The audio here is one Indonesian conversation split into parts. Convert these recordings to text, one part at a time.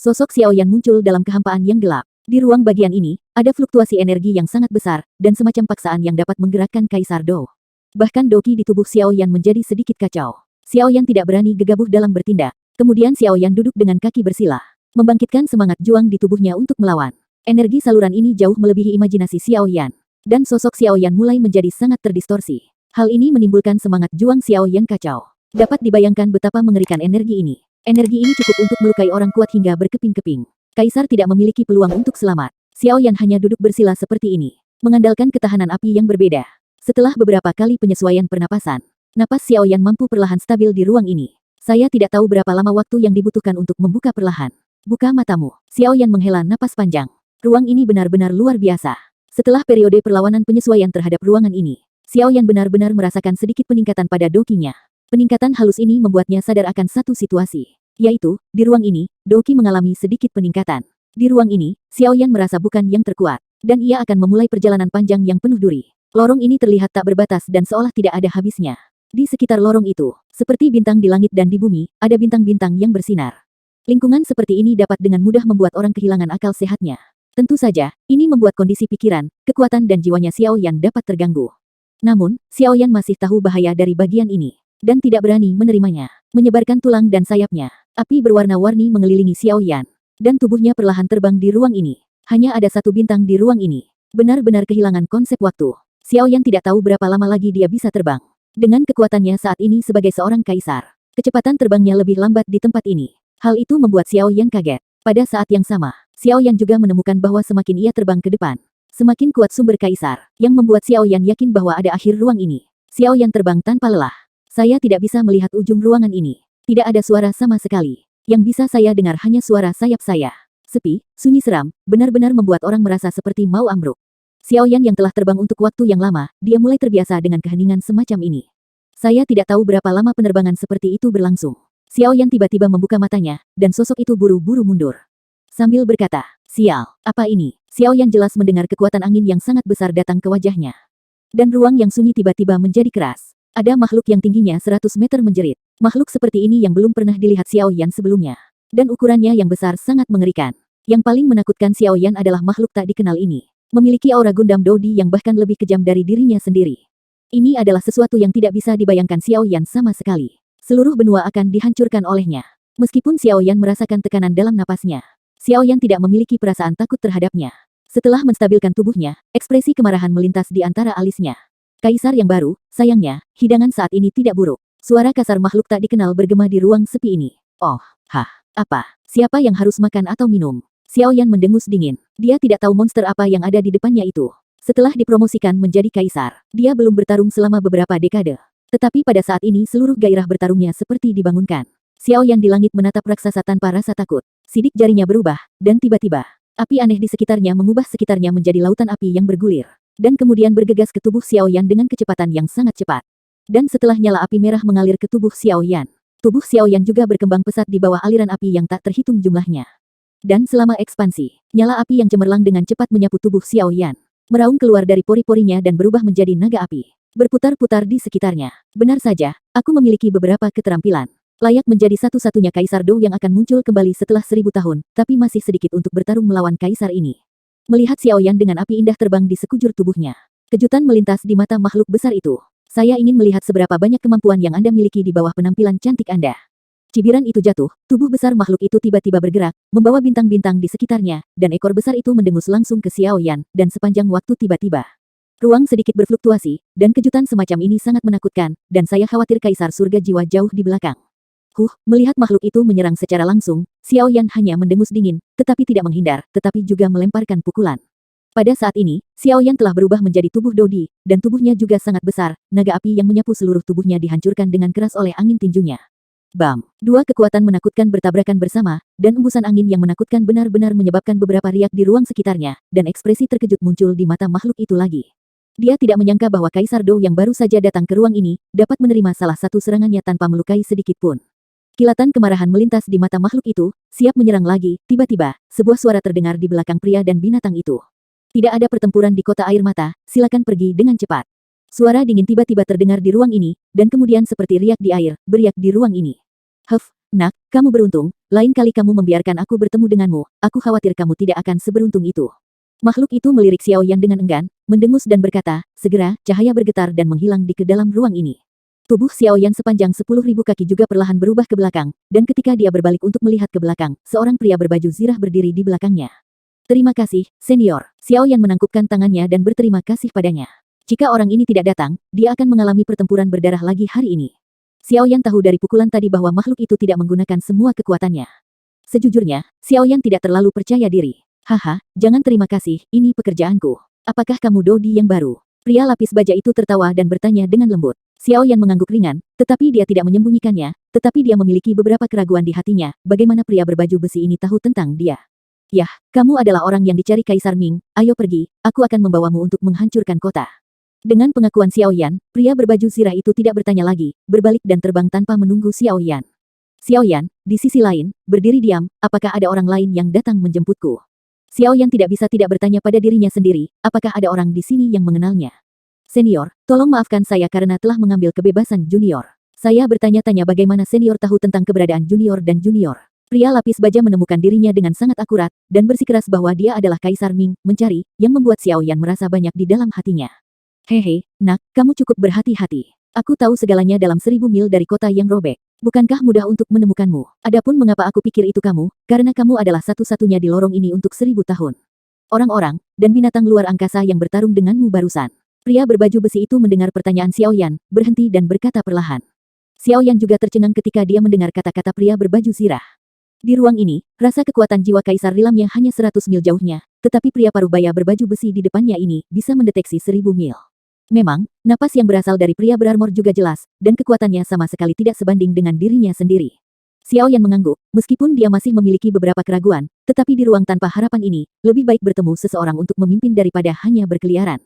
Sosok Xiaoyan muncul dalam kehampaan yang gelap. Di ruang bagian ini, ada fluktuasi energi yang sangat besar, dan semacam paksaan yang dapat menggerakkan Kaisar Dou. Bahkan doki di tubuh Xiaoyan menjadi sedikit kacau. Xiaoyan tidak berani gegabah dalam bertindak. Kemudian Xiaoyan duduk dengan kaki bersila, membangkitkan semangat juang di tubuhnya untuk melawan. Energi saluran ini jauh melebihi imajinasi Xiaoyan. Dan sosok Xiaoyan mulai menjadi sangat terdistorsi. Hal ini menimbulkan semangat juang Xiaoyan kacau. Dapat dibayangkan betapa mengerikan energi ini. Energi ini cukup untuk melukai orang kuat hingga berkeping-keping. Kaisar tidak memiliki peluang untuk selamat. Xiaoyan hanya duduk bersila seperti ini, mengandalkan ketahanan api yang berbeda. Setelah beberapa kali penyesuaian pernapasan, napas Xiaoyan mampu perlahan stabil di ruang ini. Saya tidak tahu berapa lama waktu yang dibutuhkan untuk membuka perlahan. Buka matamu. Xiaoyan menghela napas panjang. Ruang ini benar-benar luar biasa. Setelah periode perlawanan penyesuaian terhadap ruangan ini, Xiaoyan benar-benar merasakan sedikit peningkatan pada dokinya. Peningkatan halus ini membuatnya sadar akan satu situasi, yaitu, di ruang ini, doki mengalami sedikit peningkatan. Di ruang ini, Xiaoyan merasa bukan yang terkuat, dan ia akan memulai perjalanan panjang yang penuh duri. Lorong ini terlihat tak berbatas dan seolah tidak ada habisnya. Di sekitar lorong itu, seperti bintang di langit dan di bumi, ada bintang-bintang yang bersinar. Lingkungan seperti ini dapat dengan mudah membuat orang kehilangan akal sehatnya. Tentu saja, ini membuat kondisi pikiran, kekuatan dan jiwanya Xiaoyan dapat terganggu. Namun, Xiaoyan masih tahu bahaya dari bagian ini, dan tidak berani menerimanya. Menyebarkan tulang dan sayapnya, api berwarna-warni mengelilingi Xiaoyan, dan tubuhnya perlahan terbang di ruang ini. Hanya ada satu bintang di ruang ini. Benar-benar kehilangan konsep waktu. Xiaoyan tidak tahu berapa lama lagi dia bisa terbang. Dengan kekuatannya saat ini sebagai seorang kaisar, kecepatan terbangnya lebih lambat di tempat ini. Hal itu membuat Xiaoyan kaget. Pada saat yang sama, Xiaoyan juga menemukan bahwa semakin ia terbang ke depan, semakin kuat sumber kaisar, yang membuat Xiaoyan yakin bahwa ada akhir ruang ini. Xiaoyan terbang tanpa lelah. Saya tidak bisa melihat ujung ruangan ini. Tidak ada suara sama sekali. Yang bisa saya dengar hanya suara sayap saya. Sepi, sunyi seram, benar-benar membuat orang merasa seperti mau ambruk. Xiaoyan yang telah terbang untuk waktu yang lama, dia mulai terbiasa dengan keheningan semacam ini. Saya tidak tahu berapa lama penerbangan seperti itu berlangsung. Xiaoyan tiba-tiba membuka matanya, dan sosok itu buru-buru mundur. Sambil berkata, "Sial, apa ini?" Xiaoyan jelas mendengar kekuatan angin yang sangat besar datang ke wajahnya. Dan ruang yang sunyi tiba-tiba menjadi keras. Ada makhluk yang tingginya 100 meter menjerit. Makhluk seperti ini yang belum pernah dilihat Xiaoyan sebelumnya. Dan ukurannya yang besar sangat mengerikan. Yang paling menakutkan Xiaoyan adalah makhluk tak dikenal ini. Memiliki aura Gundam Dodi yang bahkan lebih kejam dari dirinya sendiri. Ini adalah sesuatu yang tidak bisa dibayangkan Xiaoyan sama sekali. Seluruh benua akan dihancurkan olehnya. Meskipun Xiaoyan merasakan tekanan dalam napasnya, Xiaoyan tidak memiliki perasaan takut terhadapnya. Setelah menstabilkan tubuhnya, ekspresi kemarahan melintas di antara alisnya. Kaisar yang baru, sayangnya, hidangan saat ini tidak buruk. Suara kasar makhluk tak dikenal bergema di ruang sepi ini. Oh, apa? Siapa yang harus makan atau minum? Xiaoyan mendengus dingin. Dia tidak tahu monster apa yang ada di depannya itu. Setelah dipromosikan menjadi kaisar, dia belum bertarung selama beberapa dekade. Tetapi pada saat ini seluruh gairah bertarungnya seperti dibangunkan. Xiaoyan di langit menatap raksasa tanpa rasa takut. Sidik jarinya berubah, dan tiba-tiba, api aneh di sekitarnya mengubah sekitarnya menjadi lautan api yang bergulir. Dan kemudian bergegas ke tubuh Xiaoyan dengan kecepatan yang sangat cepat. Dan setelah nyala api merah mengalir ke tubuh Xiaoyan, tubuh Xiaoyan juga berkembang pesat di bawah aliran api yang tak terhitung jumlahnya. Dan selama ekspansi, nyala api yang cemerlang dengan cepat menyapu tubuh Xiaoyan, meraung keluar dari pori-porinya dan berubah menjadi naga api, berputar-putar di sekitarnya. Benar saja, aku memiliki beberapa keterampilan. Layak menjadi satu-satunya Kaisar Dou yang akan muncul kembali setelah 1000 tahun, tapi masih sedikit untuk bertarung melawan Kaisar ini. Melihat Xiaoyan dengan api indah terbang di sekujur tubuhnya, kejutan melintas di mata makhluk besar itu. Saya ingin melihat seberapa banyak kemampuan yang Anda miliki di bawah penampilan cantik Anda. Cibiran itu jatuh, tubuh besar makhluk itu tiba-tiba bergerak, membawa bintang-bintang di sekitarnya, dan ekor besar itu mendengus langsung ke Xiaoyan, dan sepanjang waktu tiba-tiba. Ruang sedikit berfluktuasi, dan kejutan semacam ini sangat menakutkan, dan saya khawatir Kaisar Surga Jiwa jauh di belakang. Melihat makhluk itu menyerang secara langsung, Xiaoyan hanya mendengus dingin, tetapi tidak menghindar, tetapi juga melemparkan pukulan. Pada saat ini, Xiaoyan telah berubah menjadi tubuh Dodi, dan tubuhnya juga sangat besar, naga api yang menyapu seluruh tubuhnya dihancurkan dengan keras oleh angin tinjunya. Bam! Dua kekuatan menakutkan bertabrakan bersama, dan embusan angin yang menakutkan benar-benar menyebabkan beberapa riak di ruang sekitarnya, dan ekspresi terkejut muncul di mata makhluk itu lagi. Dia tidak menyangka bahwa Kaisar Dou yang baru saja datang ke ruang ini, dapat menerima salah satu serangannya tanpa melukai sedikit pun. Kilatan kemarahan melintas di mata makhluk itu, siap menyerang lagi. Tiba-tiba, sebuah suara terdengar di belakang pria dan binatang itu. Tidak ada pertempuran di kota air mata, silakan pergi dengan cepat. Suara dingin tiba-tiba terdengar di ruang ini, dan kemudian seperti riak di air, beriak di ruang ini. nak, kamu beruntung, lain kali kamu membiarkan aku bertemu denganmu, aku khawatir kamu tidak akan seberuntung itu. Makhluk itu melirik Xiao Yan dengan enggan, mendengus dan berkata, segera, cahaya bergetar dan menghilang di ke dalam ruang ini. Tubuh Xiao Yan sepanjang 10.000 kaki juga perlahan berubah ke belakang, dan ketika dia berbalik untuk melihat ke belakang, seorang pria berbaju zirah berdiri di belakangnya. Terima kasih, senior. Xiao Yan menangkupkan tangannya dan berterima kasih padanya. Jika orang ini tidak datang, dia akan mengalami pertempuran berdarah lagi hari ini. Xiao Yan tahu dari pukulan tadi bahwa makhluk itu tidak menggunakan semua kekuatannya. Sejujurnya, Xiao Yan tidak terlalu percaya diri. Haha, jangan terima kasih, ini pekerjaanku. Apakah kamu Dodi yang baru? Pria lapis baja itu tertawa dan bertanya dengan lembut. Xiao Yan mengangguk ringan, tetapi dia tidak menyembunyikannya, tetapi dia memiliki beberapa keraguan di hatinya, bagaimana pria berbaju besi ini tahu tentang dia. Yah, kamu adalah orang yang dicari Kaisar Ming, ayo pergi, aku akan membawamu untuk menghancurkan kota. Dengan pengakuan Xiao Yan, pria berbaju zirah itu tidak bertanya lagi, berbalik dan terbang tanpa menunggu Xiao Yan. Xiao Yan, di sisi lain, berdiri diam, apakah ada orang lain yang datang menjemputku? Xiao Yan tidak bisa tidak bertanya pada dirinya sendiri, apakah ada orang di sini yang mengenalnya? Senior, tolong maafkan saya karena telah mengambil kebebasan junior. Saya bertanya-tanya bagaimana senior tahu tentang keberadaan junior dan junior. Pria lapis baja menemukan dirinya dengan sangat akurat, dan bersikeras bahwa dia adalah Kaisar Ming, mencari, yang membuat Xiao Yan merasa banyak di dalam hatinya. Hehe, nak, kamu cukup berhati-hati. Aku tahu segalanya dalam 1000 mil dari kota yang robek. Bukankah mudah untuk menemukanmu? Adapun mengapa aku pikir itu kamu, karena kamu adalah satu-satunya di lorong ini untuk 1000 tahun. Orang-orang, dan binatang luar angkasa yang bertarung denganmu barusan. Pria berbaju besi itu mendengar pertanyaan Xiao Yan, berhenti dan berkata perlahan. Xiao Yan juga tercengang ketika dia mendengar kata-kata pria berbaju zirah. Di ruang ini, rasa kekuatan jiwa Kaisar Lilamnya hanya 100 mil jauhnya, tetapi pria parubaya berbaju besi di depannya ini bisa mendeteksi 1000 mil. Memang, napas yang berasal dari pria berarmor juga jelas, dan kekuatannya sama sekali tidak sebanding dengan dirinya sendiri. Xiao Yan mengangguk, meskipun dia masih memiliki beberapa keraguan, tetapi di ruang tanpa harapan ini, lebih baik bertemu seseorang untuk memimpin daripada hanya berkeliaran.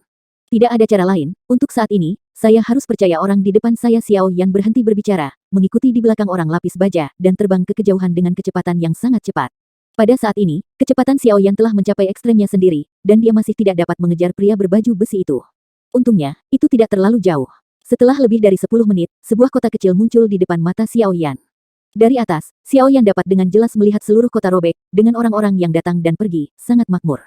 Tidak ada cara lain, untuk saat ini, saya harus percaya orang di depan saya. Xiao Yan berhenti berbicara, mengikuti di belakang orang lapis baja, dan terbang ke kejauhan dengan kecepatan yang sangat cepat. Pada saat ini, kecepatan Xiao Yan telah mencapai ekstremnya sendiri, dan dia masih tidak dapat mengejar pria berbaju besi itu. Untungnya, itu tidak terlalu jauh. Setelah lebih dari 10 menit, sebuah kota kecil muncul di depan mata Xiao Yan. Dari atas, Xiao Yan dapat dengan jelas melihat seluruh kota robek, dengan orang-orang yang datang dan pergi, sangat makmur.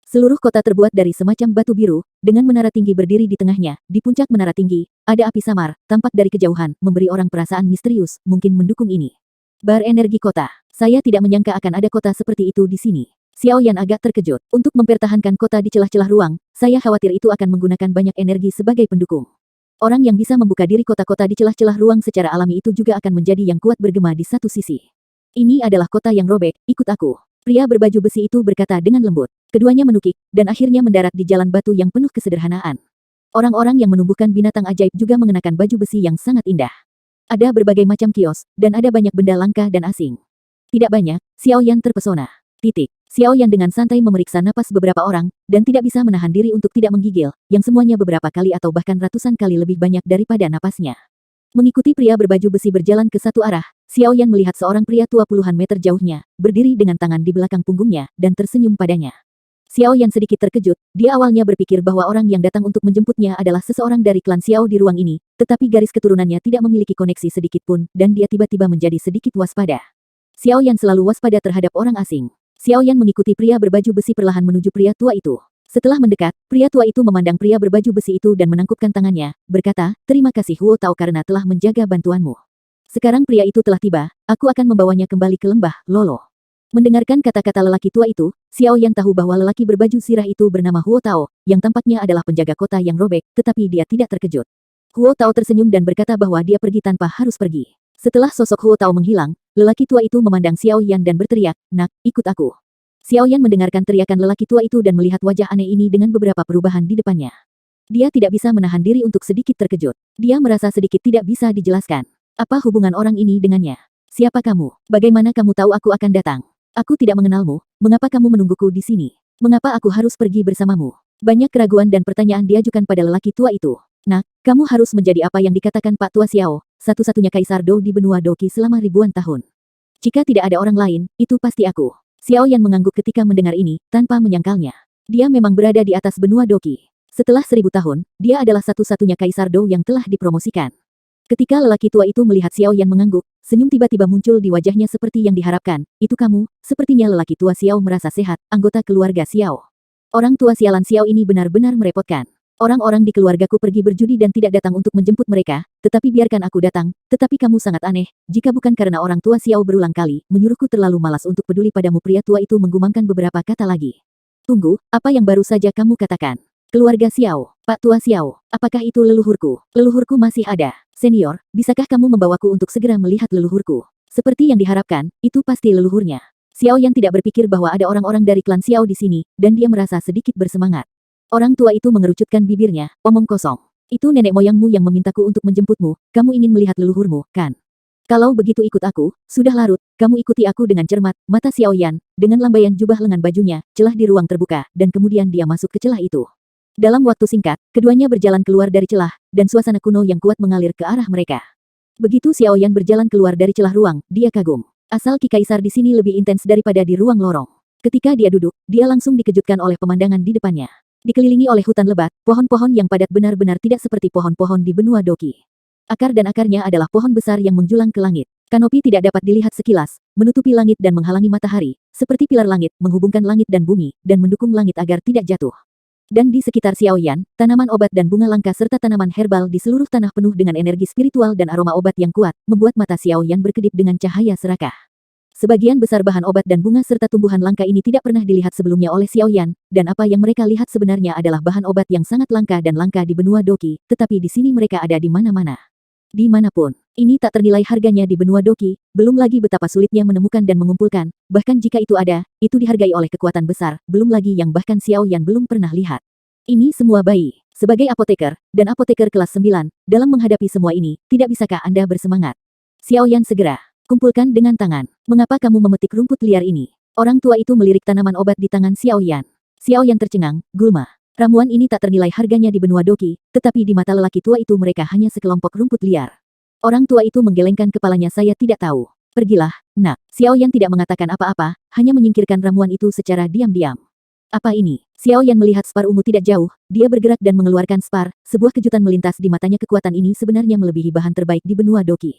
Seluruh kota terbuat dari semacam batu biru, dengan menara tinggi berdiri di tengahnya. Di puncak menara tinggi, ada api samar, tampak dari kejauhan, memberi orang perasaan misterius, mungkin mendukung ini. Bar energi kota. Saya tidak menyangka akan ada kota seperti itu di sini. Xiao Yan agak terkejut. Untuk mempertahankan kota di celah-celah ruang, saya khawatir itu akan menggunakan banyak energi sebagai pendukung. Orang yang bisa membuka diri kota-kota di celah-celah ruang secara alami itu juga akan menjadi yang kuat bergema di satu sisi. Ini adalah kota yang robek, ikut aku. Pria berbaju besi itu berkata dengan lembut. Keduanya menukik, dan akhirnya mendarat di jalan batu yang penuh kesederhanaan. Orang-orang yang menumbuhkan binatang ajaib juga mengenakan baju besi yang sangat indah. Ada berbagai macam kios, dan ada banyak benda langka dan asing. Tidak banyak, Xiao Yan terpesona. Xiao Yan dengan santai memeriksa napas beberapa orang, dan tidak bisa menahan diri untuk tidak menggigil, yang semuanya beberapa kali atau bahkan ratusan kali lebih banyak daripada napasnya. Mengikuti pria berbaju besi berjalan ke satu arah, Xiao Yan melihat seorang pria tua puluhan meter jauhnya, berdiri dengan tangan di belakang punggungnya, dan tersenyum padanya. Xiao Yan sedikit terkejut, dia awalnya berpikir bahwa orang yang datang untuk menjemputnya adalah seseorang dari klan Xiao di ruang ini, tetapi garis keturunannya tidak memiliki koneksi sedikit pun, dan dia tiba-tiba menjadi sedikit waspada. Xiao Yan selalu waspada terhadap orang asing. Xiao Yan mengikuti pria berbaju besi perlahan menuju pria tua itu. Setelah mendekat, pria tua itu memandang pria berbaju besi itu dan menangkupkan tangannya, berkata, terima kasih Huo Tao karena telah menjaga bantuanmu. Sekarang pria itu telah tiba, aku akan membawanya kembali ke lembah, Lolo. Mendengarkan kata-kata lelaki tua itu, Xiao Yan tahu bahwa lelaki berbaju zirah itu bernama Huo Tao, yang tampaknya adalah penjaga kota yang robek, tetapi dia tidak terkejut. Huo Tao tersenyum dan berkata bahwa dia pergi tanpa harus pergi. Setelah sosok Huo Tao menghilang, lelaki tua itu memandang Xiao Yan dan berteriak, nak, ikut aku. Xiao Yan mendengarkan teriakan lelaki tua itu dan melihat wajah aneh ini dengan beberapa perubahan di depannya. Dia tidak bisa menahan diri untuk sedikit terkejut. Dia merasa sedikit tidak bisa dijelaskan. Apa hubungan orang ini dengannya? Siapa kamu? Bagaimana kamu tahu aku akan datang? Aku tidak mengenalmu. Mengapa kamu menungguku di sini? Mengapa aku harus pergi bersamamu? Banyak keraguan dan pertanyaan diajukan pada lelaki tua itu. Nak, kamu harus menjadi apa yang dikatakan Pak Tua Xiao, satu-satunya kaisar Dou di benua Doqi selama ribuan tahun. Jika tidak ada orang lain, itu pasti aku. Xiao Yan mengangguk ketika mendengar ini, tanpa menyangkalnya. Dia memang berada di atas benua Doqi. Setelah 1000 tahun, dia adalah satu-satunya kaisar Dou yang telah dipromosikan. Ketika lelaki tua itu melihat Xiao Yan mengangguk, senyum tiba-tiba muncul di wajahnya seperti yang diharapkan. Itu kamu, sepertinya lelaki tua Xiao merasa sehat, anggota keluarga Xiao. Orang tua sialan Xiao ini benar-benar merepotkan. Orang-orang di keluargaku pergi berjudi dan tidak datang untuk menjemput mereka, tetapi biarkan aku datang, tetapi kamu sangat aneh, jika bukan karena orang tua Xiao berulang kali, menyuruhku terlalu malas untuk peduli padamu. Pria tua itu menggumamkan beberapa kata lagi. Tunggu, apa yang baru saja kamu katakan? Keluarga Xiao, Pak Tua Xiao, apakah itu leluhurku? Leluhurku masih ada. Senior, bisakah kamu membawaku untuk segera melihat leluhurku? Seperti yang diharapkan, itu pasti leluhurnya. Xiao Yan tidak berpikir bahwa ada orang-orang dari klan Xiao di sini, dan dia merasa sedikit bersemangat. Orang tua itu mengerucutkan bibirnya, omong kosong. Itu nenek moyangmu yang memintaku untuk menjemputmu, kamu ingin melihat leluhurmu, kan? Kalau begitu ikut aku, sudah larut, kamu ikuti aku dengan cermat. Mata Xiao Yan, dengan lambaian jubah lengan bajunya, celah di ruang terbuka, dan kemudian dia masuk ke celah itu. Dalam waktu singkat, keduanya berjalan keluar dari celah, dan suasana kuno yang kuat mengalir ke arah mereka. Begitu Xiao Yan berjalan keluar dari celah ruang, dia kagum. Asal Ki Kaisar di sini lebih intens daripada di ruang lorong. Ketika dia duduk, dia langsung dikejutkan oleh pemandangan di depannya. Dikelilingi oleh hutan lebat, pohon-pohon yang padat benar-benar tidak seperti pohon-pohon di benua Doki. Akar dan akarnya adalah pohon besar yang menjulang ke langit. Kanopi tidak dapat dilihat sekilas, menutupi langit dan menghalangi matahari, seperti pilar langit, menghubungkan langit dan bumi, dan mendukung langit agar tidak jatuh. Dan di sekitar Xiao Yan, tanaman obat dan bunga langka serta tanaman herbal di seluruh tanah penuh dengan energi spiritual dan aroma obat yang kuat, membuat mata Xiao Yan berkedip dengan cahaya serakah. Sebagian besar bahan obat dan bunga serta tumbuhan langka ini tidak pernah dilihat sebelumnya oleh Xiao Yan, dan apa yang mereka lihat sebenarnya adalah bahan obat yang sangat langka dan langka di benua Doki, tetapi di sini mereka ada di mana-mana. Dimanapun, ini tak ternilai harganya di benua Doki, belum lagi betapa sulitnya menemukan dan mengumpulkan, bahkan jika itu ada, itu dihargai oleh kekuatan besar, belum lagi yang bahkan Xiao Yan belum pernah lihat. Ini semua bayi. Sebagai apoteker, dan apoteker kelas 9, dalam menghadapi semua ini, tidak bisakah Anda bersemangat? Xiao Yan segera, kumpulkan dengan tangan. Mengapa kamu memetik rumput liar ini? Orang tua itu melirik tanaman obat di tangan Xiao Yan. Xiao Yan tercengang, gulma. Ramuan ini tak ternilai harganya di benua Doki, tetapi di mata lelaki tua itu mereka hanya sekelompok rumput liar. Orang tua itu menggelengkan kepalanya. Saya tidak tahu. Pergilah, nak. Xiao Yan tidak mengatakan apa-apa, hanya menyingkirkan ramuan itu secara diam-diam. Apa ini? Xiao Yan melihat Spar ungu tidak jauh, dia bergerak dan mengeluarkan Spar, sebuah kejutan melintas di matanya. Kekuatan ini sebenarnya melebihi bahan terbaik di benua Doki.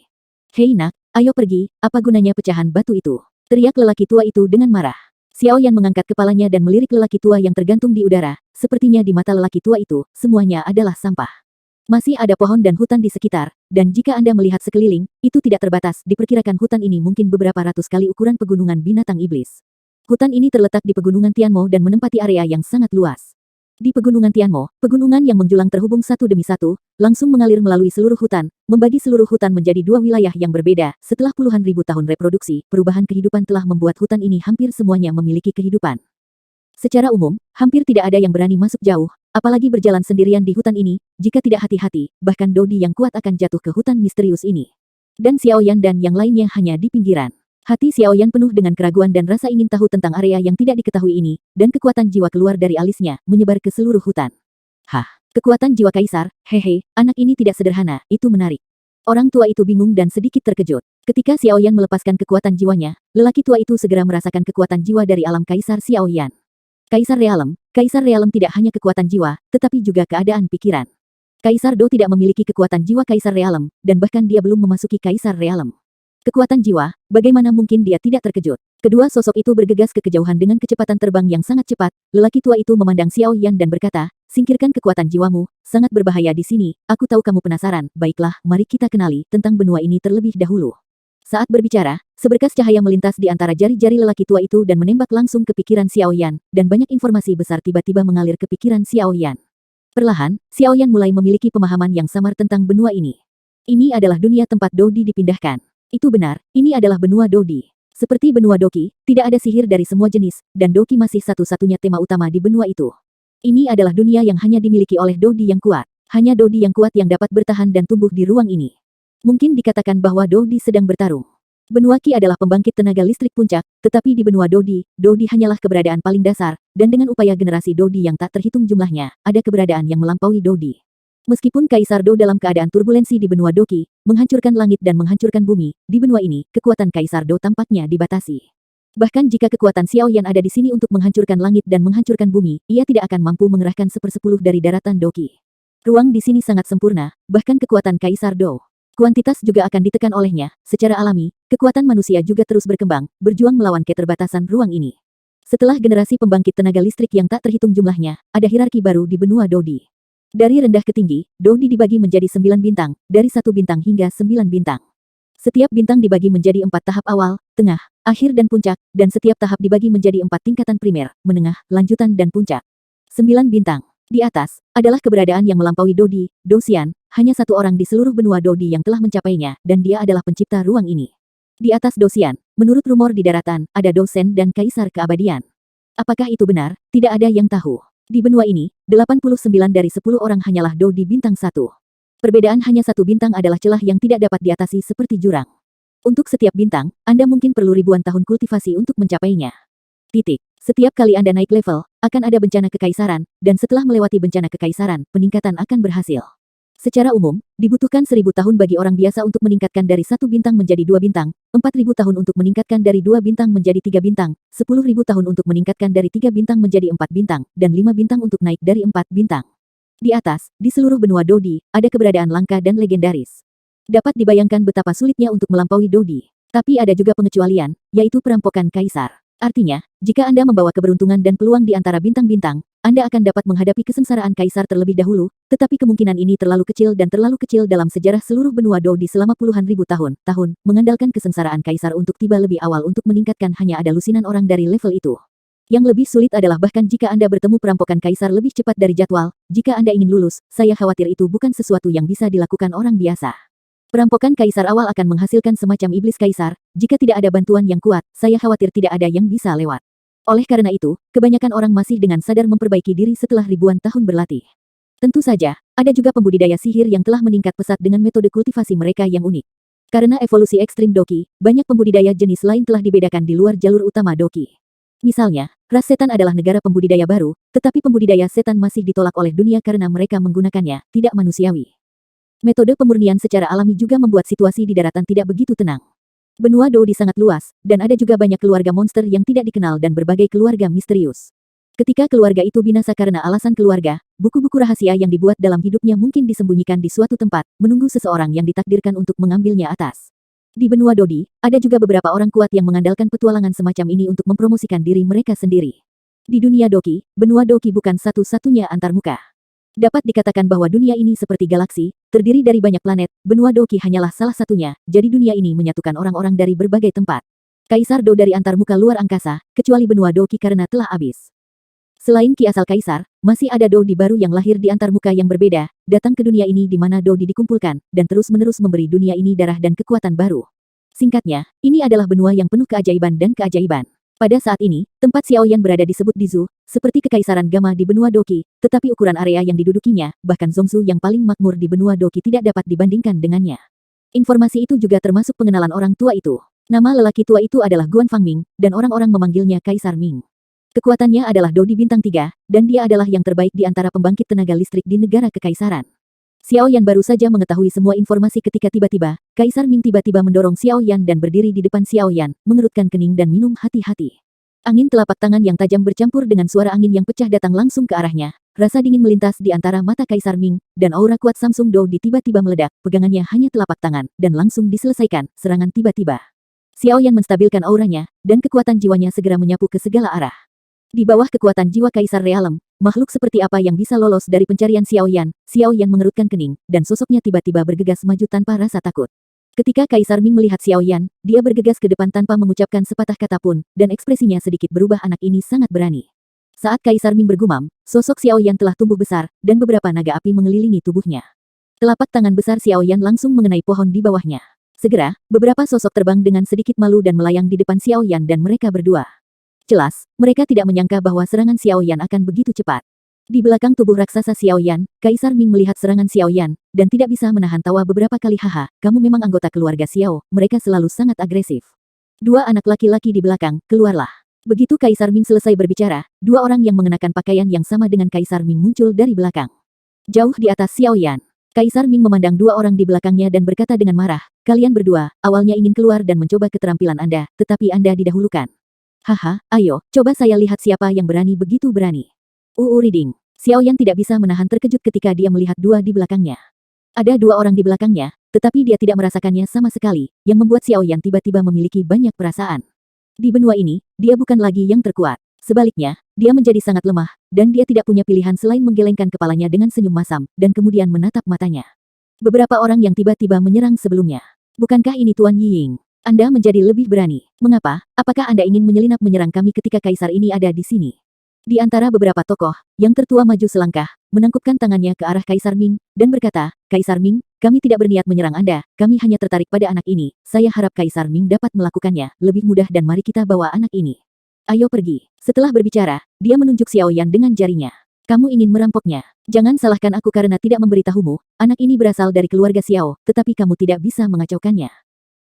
Hei nak, ayo pergi, apa gunanya pecahan batu itu? Teriak lelaki tua itu dengan marah. Xiao Yan mengangkat kepalanya dan melirik lelaki tua yang tergantung di udara, sepertinya di mata lelaki tua itu, semuanya adalah sampah. Masih ada pohon dan hutan di sekitar, dan jika Anda melihat sekeliling, itu tidak terbatas, diperkirakan hutan ini mungkin beberapa ratus kali ukuran pegunungan binatang iblis. Hutan ini terletak di pegunungan Tianmo dan menempati area yang sangat luas. Di pegunungan Tianmo, pegunungan yang menjulang terhubung satu demi satu, langsung mengalir melalui seluruh hutan, membagi seluruh hutan menjadi dua wilayah yang berbeda. Setelah puluhan ribu tahun reproduksi, perubahan kehidupan telah membuat hutan ini hampir semuanya memiliki kehidupan. Secara umum, hampir tidak ada yang berani masuk jauh, apalagi berjalan sendirian di hutan ini, jika tidak hati-hati, bahkan Dodi yang kuat akan jatuh ke hutan misterius ini. Dan Xiao Yan dan yang lainnya hanya di pinggiran. Hati Xiao Yan penuh dengan keraguan dan rasa ingin tahu tentang area yang tidak diketahui ini, dan kekuatan jiwa keluar dari alisnya, menyebar ke seluruh hutan. Hah, kekuatan jiwa kaisar, hehe, anak ini tidak sederhana, itu menarik. Orang tua itu bingung dan sedikit terkejut. Ketika Xiao Yan melepaskan kekuatan jiwanya, lelaki tua itu segera merasakan kekuatan jiwa dari alam kaisar Xiao Yan. Kaisar Realem tidak hanya kekuatan jiwa, tetapi juga keadaan pikiran. Kaisar Do tidak memiliki kekuatan jiwa Kaisar Realem, dan bahkan dia belum memasuki Kaisar Realem. Kekuatan jiwa, bagaimana mungkin dia tidak terkejut? Kedua sosok itu bergegas ke kejauhan dengan kecepatan terbang yang sangat cepat. Lelaki tua itu memandang Xiao Yan dan berkata, singkirkan kekuatan jiwamu, sangat berbahaya di sini. Aku tahu kamu penasaran, baiklah, mari kita kenali tentang benua ini terlebih dahulu. Saat berbicara, seberkas cahaya melintas di antara jari-jari lelaki tua itu dan menembak langsung ke pikiran Xiao Yan, dan banyak informasi besar tiba-tiba mengalir ke pikiran Xiao Yan. Perlahan, Xiao Yan mulai memiliki pemahaman yang samar tentang benua ini. Ini adalah dunia tempat Dodi dipindahkan. Itu benar, ini adalah benua Dodi. Seperti benua Doki, tidak ada sihir dari semua jenis, dan Doki masih satu-satunya tema utama di benua itu. Ini adalah dunia yang hanya dimiliki oleh Dodi yang kuat. Hanya Dodi yang kuat yang dapat bertahan dan tumbuh di ruang ini. Mungkin dikatakan bahwa Dodi sedang bertarung. Benua Qi adalah pembangkit tenaga listrik puncak, tetapi di benua Dodi, Dodi hanyalah keberadaan paling dasar, dan dengan upaya generasi Dodi yang tak terhitung jumlahnya, ada keberadaan yang melampaui Dodi. Meskipun Kaisar Do dalam keadaan turbulensi di benua Doki, menghancurkan langit dan menghancurkan bumi, di benua ini, kekuatan Kaisar Do tampaknya dibatasi. Bahkan jika kekuatan Xiao Yan ada di sini untuk menghancurkan langit dan menghancurkan bumi, ia tidak akan mampu mengerahkan 1/10 dari daratan Doki. Ruang di sini sangat sempurna, bahkan kekuatan Kaisar Do. Kuantitas juga akan ditekan olehnya. Secara alami, kekuatan manusia juga terus berkembang, berjuang melawan keterbatasan ruang ini. Setelah generasi pembangkit tenaga listrik yang tak terhitung jumlahnya, ada hierarki baru di benua Dodi. Dari rendah ke tinggi, Dodi dibagi menjadi 9 bintang, dari 1 bintang hingga 9 bintang. Setiap bintang dibagi menjadi 4 tahap awal, tengah, akhir dan puncak, dan setiap tahap dibagi menjadi 4 tingkatan primer, menengah, lanjutan dan puncak. 9 bintang. Di atas, adalah keberadaan yang melampaui Dodi, Dosian, hanya satu orang di seluruh benua Dodi yang telah mencapainya, dan dia adalah pencipta ruang ini. Di atas Dosian, menurut rumor di daratan, ada Dosen dan Kaisar Keabadian. Apakah itu benar? Tidak ada yang tahu. Di benua ini, 89 dari 10 orang hanyalah Dodi bintang 1. Perbedaan hanya 1 bintang adalah celah yang tidak dapat diatasi seperti jurang. Untuk setiap bintang, Anda mungkin perlu ribuan tahun kultivasi untuk mencapainya. Titik. Setiap kali Anda naik level, akan ada bencana kekaisaran, dan setelah melewati bencana kekaisaran, peningkatan akan berhasil. Secara umum, dibutuhkan 1000 tahun bagi orang biasa untuk meningkatkan dari 1 bintang menjadi 2 bintang, 4000 tahun untuk meningkatkan dari 2 bintang menjadi 3 bintang, 10.000 tahun untuk meningkatkan dari 3 bintang menjadi 4 bintang, dan 5 bintang untuk naik dari 4 bintang. Di atas, di seluruh benua Dodi, ada keberadaan langka dan legendaris. Dapat dibayangkan betapa sulitnya untuk melampaui Dodi. Tapi ada juga pengecualian, yaitu perampokan kaisar. Artinya, jika Anda membawa keberuntungan dan peluang di antara bintang-bintang, Anda akan dapat menghadapi kesengsaraan kaisar terlebih dahulu, tetapi kemungkinan ini terlalu kecil dan terlalu kecil dalam sejarah seluruh benua Dodi selama puluhan ribu tahun, mengandalkan kesengsaraan kaisar untuk tiba lebih awal untuk meningkatkan hanya ada lusinan orang dari level itu. Yang lebih sulit adalah bahkan jika Anda bertemu perampokan kaisar lebih cepat dari jadwal, jika Anda ingin lulus, saya khawatir itu bukan sesuatu yang bisa dilakukan orang biasa. Perampokan kaisar awal akan menghasilkan semacam iblis kaisar, jika tidak ada bantuan yang kuat, saya khawatir tidak ada yang bisa lewat. Oleh karena itu, kebanyakan orang masih dengan sadar memperbaiki diri setelah ribuan tahun berlatih. Tentu saja, ada juga pembudidaya sihir yang telah meningkat pesat dengan metode kultivasi mereka yang unik. Karena evolusi ekstrim Doki, banyak pembudidaya jenis lain telah dibedakan di luar jalur utama Doki. Misalnya, ras setan adalah negara pembudidaya baru, tetapi pembudidaya setan masih ditolak oleh dunia karena mereka menggunakannya, tidak manusiawi. Metode pemurnian secara alami juga membuat situasi di daratan tidak begitu tenang. Benua Dodi sangat luas, dan ada juga banyak keluarga monster yang tidak dikenal dan berbagai keluarga misterius. Ketika keluarga itu binasa karena alasan keluarga, buku-buku rahasia yang dibuat dalam hidupnya mungkin disembunyikan di suatu tempat, menunggu seseorang yang ditakdirkan untuk mengambilnya atas. Di benua Dodi, ada juga beberapa orang kuat yang mengandalkan petualangan semacam ini untuk mempromosikan diri mereka sendiri. Di dunia Doki, benua Doki bukan satu-satunya antarmuka. Dapat dikatakan bahwa dunia ini seperti galaksi, terdiri dari banyak planet, benua Doki hanyalah salah satunya, jadi dunia ini menyatukan orang-orang dari berbagai tempat. Kaisar Do dari antarmuka luar angkasa, kecuali benua Doki karena telah habis. Selain Ki asal kaisar, masih ada Dodi baru yang lahir di antarmuka yang berbeda, datang ke dunia ini di mana Dodi dikumpulkan, dan terus-menerus memberi dunia ini darah dan kekuatan baru. Singkatnya, ini adalah benua yang penuh keajaiban dan keajaiban. Pada saat ini, tempat Xiaoyan berada disebut Dizu, seperti kekaisaran Gama di benua Doki, tetapi ukuran area yang didudukinya, bahkan Zongzu yang paling makmur di benua Doki tidak dapat dibandingkan dengannya. Informasi itu juga termasuk pengenalan orang tua itu. Nama lelaki tua itu adalah Guan Fangming, dan orang-orang memanggilnya Kaisar Ming. Kekuatannya adalah Dodi bintang 3, dan dia adalah yang terbaik di antara pembangkit tenaga listrik di negara kekaisaran. Xiaoyan baru saja mengetahui semua informasi ketika tiba-tiba, Kaisar Ming tiba-tiba mendorong Xiaoyan dan berdiri di depan Xiaoyan, mengerutkan kening dan minum hati-hati. Angin telapak tangan yang tajam bercampur dengan suara angin yang pecah datang langsung ke arahnya. Rasa dingin melintas di antara mata Kaisar Ming, dan aura kuat Samsung Dodi tiba-tiba meledak, pegangannya hanya telapak tangan, dan langsung diselesaikan, serangan tiba-tiba. Xiaoyan menstabilkan auranya, dan kekuatan jiwanya segera menyapu ke segala arah. Di bawah kekuatan jiwa Kaisar Realem, makhluk seperti apa yang bisa lolos dari pencarian Xiaoyan? Xiaoyan mengerutkan kening, dan sosoknya tiba-tiba bergegas maju tanpa rasa takut. Ketika Kaisar Ming melihat Xiaoyan, dia bergegas ke depan tanpa mengucapkan sepatah kata pun, dan ekspresinya sedikit berubah. Anak ini sangat berani. Saat Kaisar Ming bergumam, sosok Xiaoyan telah tumbuh besar, dan beberapa naga api mengelilingi tubuhnya. Telapak tangan besar Xiaoyan langsung mengenai pohon di bawahnya. Segera, beberapa sosok terbang dengan sedikit malu dan melayang di depan Xiaoyan dan mereka berdua. Jelas, mereka tidak menyangka bahwa serangan Xiaoyan akan begitu cepat. Di belakang tubuh raksasa Xiaoyan, Kaisar Ming melihat serangan Xiaoyan, dan tidak bisa menahan tawa beberapa kali. Haha, kamu memang anggota keluarga Xiao, mereka selalu sangat agresif. Dua anak laki-laki di belakang, keluarlah. Begitu Kaisar Ming selesai berbicara, dua orang yang mengenakan pakaian yang sama dengan Kaisar Ming muncul dari belakang. Jauh di atas Xiaoyan, Kaisar Ming memandang dua orang di belakangnya dan berkata dengan marah, kalian berdua, awalnya ingin keluar dan mencoba keterampilan Anda, tetapi Anda didahulukan. Haha, ayo, coba saya lihat siapa yang berani begitu berani. Reading. Xiaoyan tidak bisa menahan terkejut ketika dia melihat dua di belakangnya. Ada dua orang di belakangnya, tetapi dia tidak merasakannya sama sekali, yang membuat Xiao Yan tiba-tiba memiliki banyak perasaan. Di benua ini, dia bukan lagi yang terkuat. Sebaliknya, dia menjadi sangat lemah, dan dia tidak punya pilihan selain menggelengkan kepalanya dengan senyum masam, dan kemudian menatap matanya. Beberapa orang yang tiba-tiba menyerang sebelumnya. Bukankah ini Tuan Yiying? Anda menjadi lebih berani. Mengapa? Apakah Anda ingin menyelinap menyerang kami ketika kaisar ini ada di sini? Di antara beberapa tokoh, yang tertua maju selangkah, menangkupkan tangannya ke arah Kaisar Ming, dan berkata, Kaisar Ming, kami tidak berniat menyerang Anda, kami hanya tertarik pada anak ini. Saya harap Kaisar Ming dapat melakukannya, lebih mudah dan mari kita bawa anak ini. Ayo pergi. Setelah berbicara, dia menunjuk Xiao Yan dengan jarinya. Kamu ingin merampoknya. Jangan salahkan aku karena tidak memberitahumu, anak ini berasal dari keluarga Xiao, tetapi kamu tidak bisa mengacaukannya.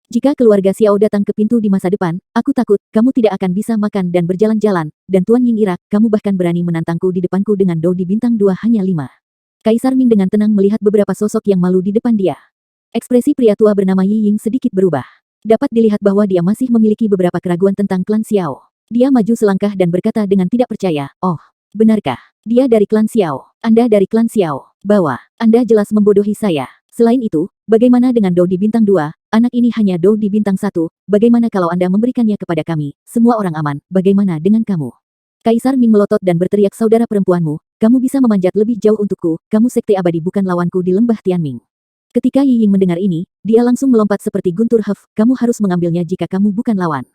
Jika keluarga Xiao datang ke pintu di masa depan, aku takut, kamu tidak akan bisa makan dan berjalan-jalan, dan Tuan Ying Irak, kamu bahkan berani menantangku di depanku dengan dou di bintang 2 hanya 5. Kaisar Ming dengan tenang melihat beberapa sosok yang malu di depan dia. Ekspresi pria tua bernama Yi Ying sedikit berubah. Dapat dilihat bahwa dia masih memiliki beberapa keraguan tentang klan Xiao. Dia maju selangkah dan berkata dengan tidak percaya, oh, benarkah? Dia dari klan Xiao. Anda dari klan Xiao. Bawa, Anda jelas membodohi saya. Selain itu, bagaimana dengan dou di bintang 2? Anak ini hanya dou di bintang 1, bagaimana kalau Anda memberikannya kepada kami? Semua orang aman, bagaimana dengan kamu? Kaisar Ming melotot dan berteriak saudara perempuanmu, kamu bisa memanjat lebih jauh untukku, kamu sekte abadi bukan lawanku di lembah Tianming. Ketika Yi Ying mendengar ini, dia langsung melompat seperti guntur Hef, kamu harus mengambilnya jika kamu bukan lawan.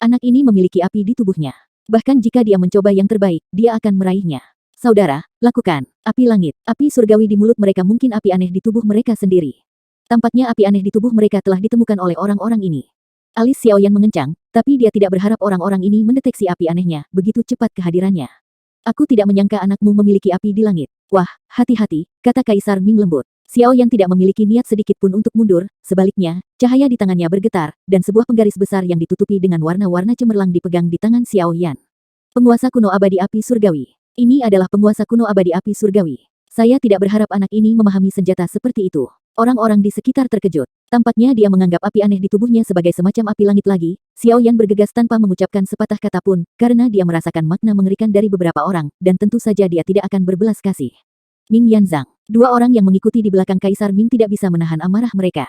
Anak ini memiliki api di tubuhnya. Bahkan jika dia mencoba yang terbaik, dia akan meraihnya. Saudara, lakukan. Api langit, api surgawi di mulut mereka mungkin api aneh di tubuh mereka sendiri. Tampaknya api aneh di tubuh mereka telah ditemukan oleh orang-orang ini. Alis Xiao Yan mengencang, tapi dia tidak berharap orang-orang ini mendeteksi api anehnya, begitu cepat kehadirannya. Aku tidak menyangka anakmu memiliki api di langit. Wah, hati-hati, kata Kaisar Ming lembut. Xiao Yan tidak memiliki niat sedikit pun untuk mundur, sebaliknya, cahaya di tangannya bergetar, dan sebuah penggaris besar yang ditutupi dengan warna-warna cemerlang dipegang di tangan Xiao Yan. Penguasa kuno abadi api surgawi. Ini adalah penguasa kuno abadi api surgawi. Saya tidak berharap anak ini memahami senjata seperti itu. Orang-orang di sekitar terkejut. Tampaknya dia menganggap api aneh di tubuhnya sebagai semacam api langit lagi. Xiao Yan bergegas tanpa mengucapkan sepatah kata pun, karena dia merasakan makna mengerikan dari beberapa orang, dan tentu saja dia tidak akan berbelas kasih. Ming Yanzhang. Dua orang yang mengikuti di belakang Kaisar Ming tidak bisa menahan amarah mereka.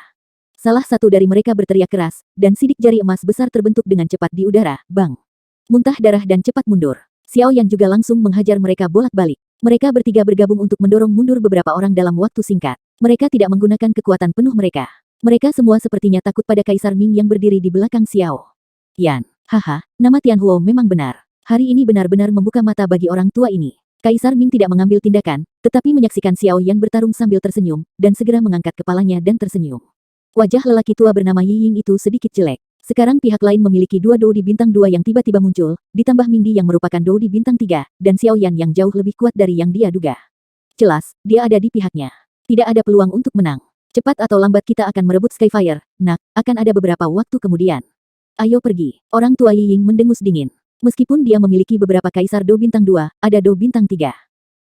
Salah satu dari mereka berteriak keras, dan sidik jari emas besar terbentuk dengan cepat di udara, bang. Muntah darah dan cepat mundur. Xiao Yan juga langsung menghajar mereka bolak-balik. Mereka bertiga bergabung untuk mendorong mundur beberapa orang dalam waktu singkat. Mereka tidak menggunakan kekuatan penuh mereka. Mereka semua sepertinya takut pada Kaisar Ming yang berdiri di belakang Xiao Yan. Haha, nama Tianhuo memang benar. Hari ini benar-benar membuka mata bagi orang tua ini. Kaisar Ming tidak mengambil tindakan, tetapi menyaksikan Xiao Yan bertarung sambil tersenyum, dan segera mengangkat kepalanya dan tersenyum. Wajah lelaki tua bernama Yi Ying itu sedikit jelek. Sekarang pihak lain memiliki dua dou di bintang 2 yang tiba-tiba muncul, ditambah Mingdi yang merupakan dou di bintang 3, dan Xiao Yan yang jauh lebih kuat dari yang dia duga. Jelas, dia ada di pihaknya. Tidak ada peluang untuk menang. Cepat atau lambat kita akan merebut Skyfire, nak, akan ada beberapa waktu kemudian. Ayo pergi. Orang tua Yi Ying mendengus dingin. Meskipun dia memiliki beberapa kaisar dou bintang 2, ada dou bintang 3.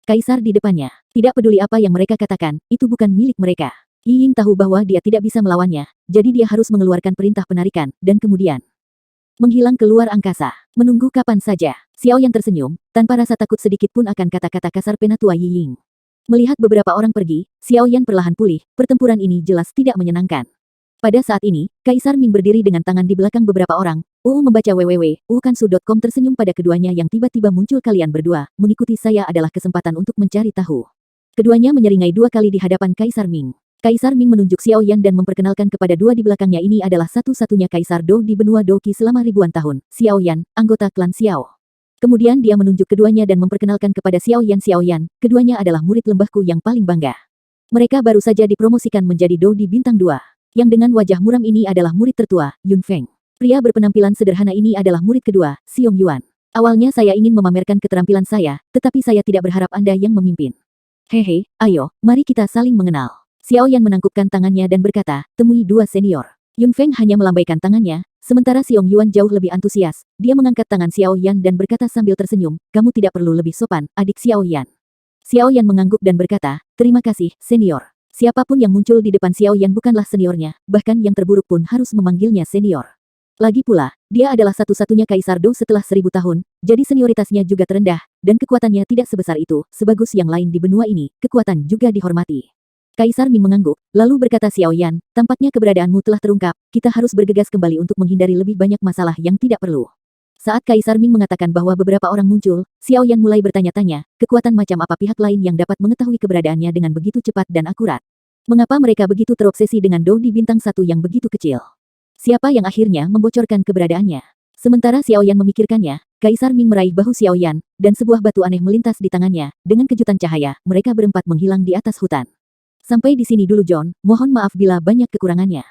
Kaisar di depannya. Tidak peduli apa yang mereka katakan, itu bukan milik mereka. Yi Ying tahu bahwa dia tidak bisa melawannya, jadi dia harus mengeluarkan perintah penarikan, dan kemudian menghilang keluar angkasa. Menunggu kapan saja. Xiao Yan tersenyum, tanpa rasa takut sedikit pun akan kata-kata kasar penatua Yi Ying. Melihat beberapa orang pergi, Xiao Yan perlahan pulih, pertempuran ini jelas tidak menyenangkan. Pada saat ini, Kaisar Ming berdiri dengan tangan di belakang beberapa orang. Membaca www.ukansu.com tersenyum pada keduanya yang tiba-tiba muncul kalian berdua, mengikuti saya adalah kesempatan untuk mencari tahu. Keduanya menyeringai 2 kali di hadapan Kaisar Ming. Kaisar Ming menunjuk Xiao Yan dan memperkenalkan kepada 2 di belakangnya ini adalah satu-satunya Kaisar Dou di benua Douqi selama ribuan tahun, Xiao Yan, anggota klan Xiao. Kemudian dia menunjuk keduanya dan memperkenalkan kepada Xiao Yan, keduanya adalah murid lembahku yang paling bangga. Mereka baru saja dipromosikan menjadi Dou di bintang 2. Yang dengan wajah muram ini adalah murid tertua, Yun Feng. Pria berpenampilan sederhana ini adalah murid kedua, Xiong Yuan. Awalnya saya ingin memamerkan keterampilan saya, tetapi saya tidak berharap Anda yang memimpin. Hehe, ayo, mari kita saling mengenal. Xiao Yan menangkupkan tangannya dan berkata, temui 2 senior. Yun Feng hanya melambaikan tangannya, sementara Xiong Yuan jauh lebih antusias. Dia mengangkat tangan Xiao Yan dan berkata sambil tersenyum, kamu tidak perlu lebih sopan, adik Xiao Yan. Xiao Yan mengangguk dan berkata, terima kasih, senior. Siapapun yang muncul di depan Xiao Yan bukanlah seniornya, bahkan yang terburuk pun harus memanggilnya senior. Lagi pula, dia adalah satu-satunya Kaisar Dou setelah 1000 tahun, jadi senioritasnya juga terendah, dan kekuatannya tidak sebesar itu, sebagus yang lain di benua ini, kekuatan juga dihormati. Kaisar Ming mengangguk, lalu berkata Xiao Yan, tampaknya keberadaanmu telah terungkap, kita harus bergegas kembali untuk menghindari lebih banyak masalah yang tidak perlu. Saat Kaisar Ming mengatakan bahwa beberapa orang muncul, Xiao Yan mulai bertanya-tanya, kekuatan macam apa pihak lain yang dapat mengetahui keberadaannya dengan begitu cepat dan akurat. Mengapa mereka begitu terobsesi dengan Dou di bintang satu yang begitu kecil? Siapa yang akhirnya membocorkan keberadaannya? Sementara Xiao Yan memikirkannya, Kaisar Ming meraih bahu Xiao Yan, dan sebuah batu aneh melintas di tangannya. Dengan kejutan cahaya, mereka berempat menghilang di atas hutan. Sampai di sini dulu John, mohon maaf bila banyak kekurangannya.